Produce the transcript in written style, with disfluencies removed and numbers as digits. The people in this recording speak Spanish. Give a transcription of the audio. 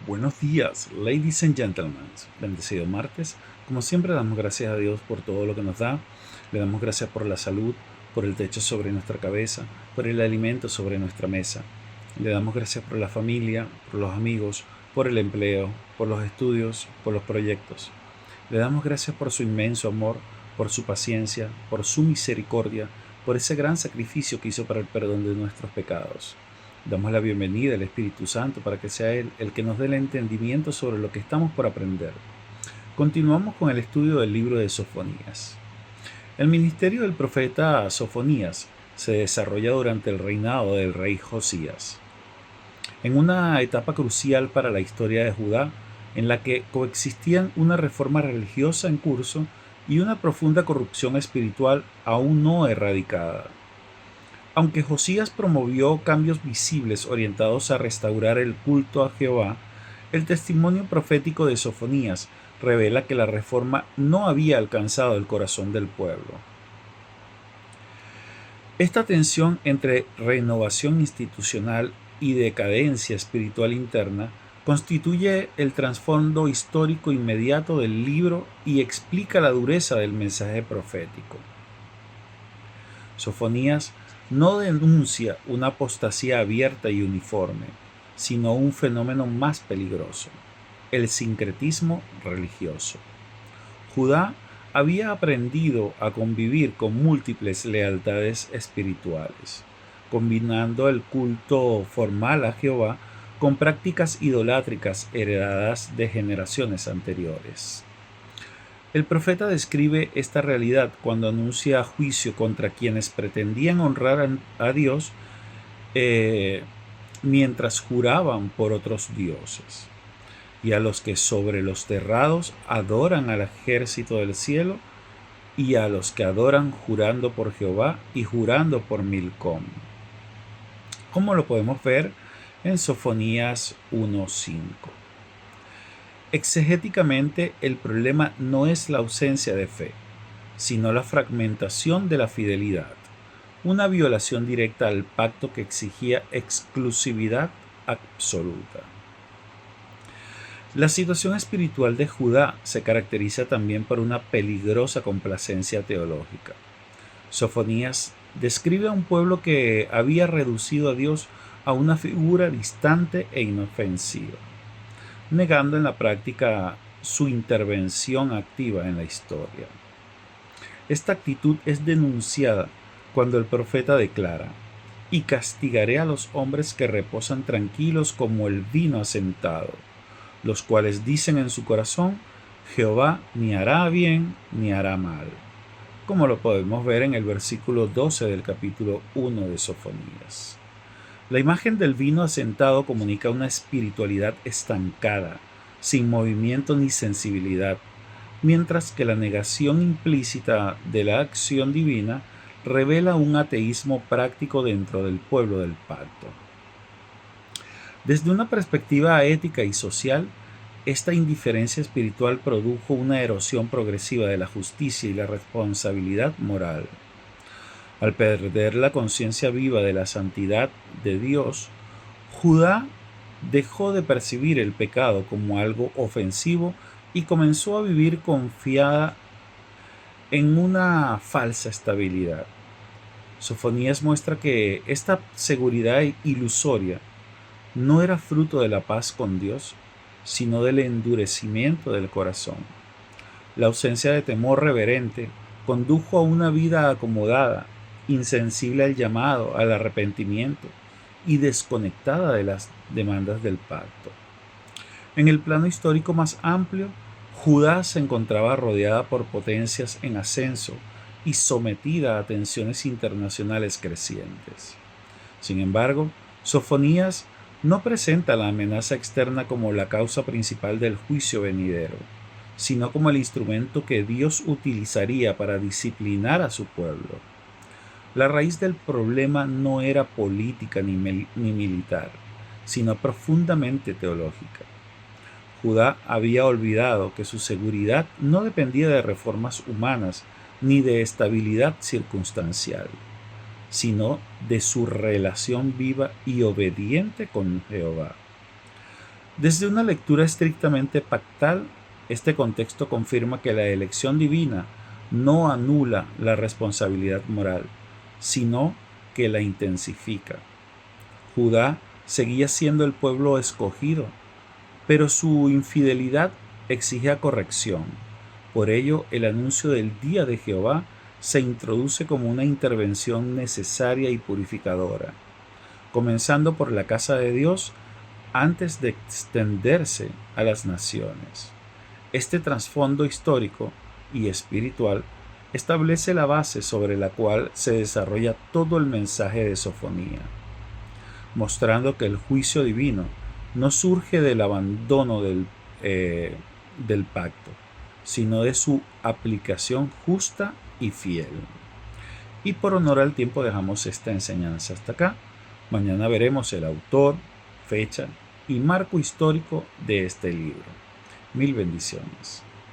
Buenos días, ladies and gentlemen. Bendecido martes. Como siempre, damos gracias a Dios por todo lo que nos da. Le damos gracias por la salud, por el techo sobre nuestra cabeza, por el alimento sobre nuestra mesa. Le damos gracias por la familia, por los amigos, por el empleo, por los estudios, por los proyectos. Le damos gracias por su inmenso amor, por su paciencia, por su misericordia, por ese gran sacrificio que hizo para el perdón de nuestros pecados. Damos la bienvenida al Espíritu Santo para que sea Él el que nos dé el entendimiento sobre lo que estamos por aprender. Continuamos con el estudio del libro de Sofonías. El ministerio del profeta Sofonías se desarrolla durante el reinado del rey Josías, en una etapa crucial para la historia de Judá, en la que coexistían una reforma religiosa en curso y una profunda corrupción espiritual aún no erradicada. Aunque Josías promovió cambios visibles orientados a restaurar el culto a Jehová, el testimonio profético de Sofonías revela que la reforma no había alcanzado el corazón del pueblo. Esta tensión entre renovación institucional y decadencia espiritual interna constituye el trasfondo histórico inmediato del libro y explica la dureza del mensaje profético. Sofonías no denuncia una apostasía abierta y uniforme, sino un fenómeno más peligroso, el sincretismo religioso. Judá había aprendido a convivir con múltiples lealtades espirituales, combinando el culto formal a Jehová con prácticas idolátricas heredadas de generaciones anteriores. El profeta describe esta realidad cuando anuncia juicio contra quienes pretendían honrar a Dios mientras juraban por otros dioses, y a los que sobre los terrados adoran al ejército del cielo, y a los que adoran jurando por Jehová y jurando por Milcom, como lo podemos ver en Sofonías 1:5. Exegéticamente, el problema no es la ausencia de fe, sino la fragmentación de la fidelidad, una violación directa al pacto que exigía exclusividad absoluta. La situación espiritual de Judá se caracteriza también por una peligrosa complacencia teológica. Sofonías describe a un pueblo que había reducido a Dios a una figura distante e inofensiva, negando en la práctica su intervención activa en la historia. Esta actitud es denunciada cuando el profeta declara: «Y castigaré a los hombres que reposan tranquilos como el vino asentado, los cuales dicen en su corazón: Jehová ni hará bien ni hará mal», como lo podemos ver en el versículo 12 del capítulo 1 de Sofonías. La imagen del vino asentado comunica una espiritualidad estancada, sin movimiento ni sensibilidad, mientras que la negación implícita de la acción divina revela un ateísmo práctico dentro del pueblo del pacto. Desde una perspectiva ética y social, esta indiferencia espiritual produjo una erosión progresiva de la justicia y la responsabilidad moral. Al perder la conciencia viva de la santidad de Dios, Judá dejó de percibir el pecado como algo ofensivo y comenzó a vivir confiada en una falsa estabilidad. Sofonías muestra que esta seguridad ilusoria no era fruto de la paz con Dios, sino del endurecimiento del corazón. La ausencia de temor reverente condujo a una vida acomodada, insensible al llamado, al arrepentimiento y desconectada de las demandas del pacto. En el plano histórico más amplio, Judá se encontraba rodeada por potencias en ascenso y sometida a tensiones internacionales crecientes. Sin embargo, Sofonías no presenta la amenaza externa como la causa principal del juicio venidero, sino como el instrumento que Dios utilizaría para disciplinar a su pueblo. La raíz del problema no era política ni militar, sino profundamente teológica. Judá había olvidado que su seguridad no dependía de reformas humanas ni de estabilidad circunstancial, sino de su relación viva y obediente con Jehová. Desde una lectura estrictamente pactal, este contexto confirma que la elección divina no anula la responsabilidad moral, sino que la intensifica. Judá seguía siendo el pueblo escogido, pero su infidelidad exigía corrección. Por ello, el anuncio del día de Jehová se introduce como una intervención necesaria y purificadora, comenzando por la casa de Dios antes de extenderse a las naciones. Este trasfondo histórico y espiritual establece la base sobre la cual se desarrolla todo el mensaje de Sofonía, mostrando que el juicio divino no surge del abandono del pacto, sino de su aplicación justa y fiel. Y por honor al tiempo dejamos esta enseñanza hasta acá. Mañana veremos el autor, fecha y marco histórico de este libro. Mil bendiciones.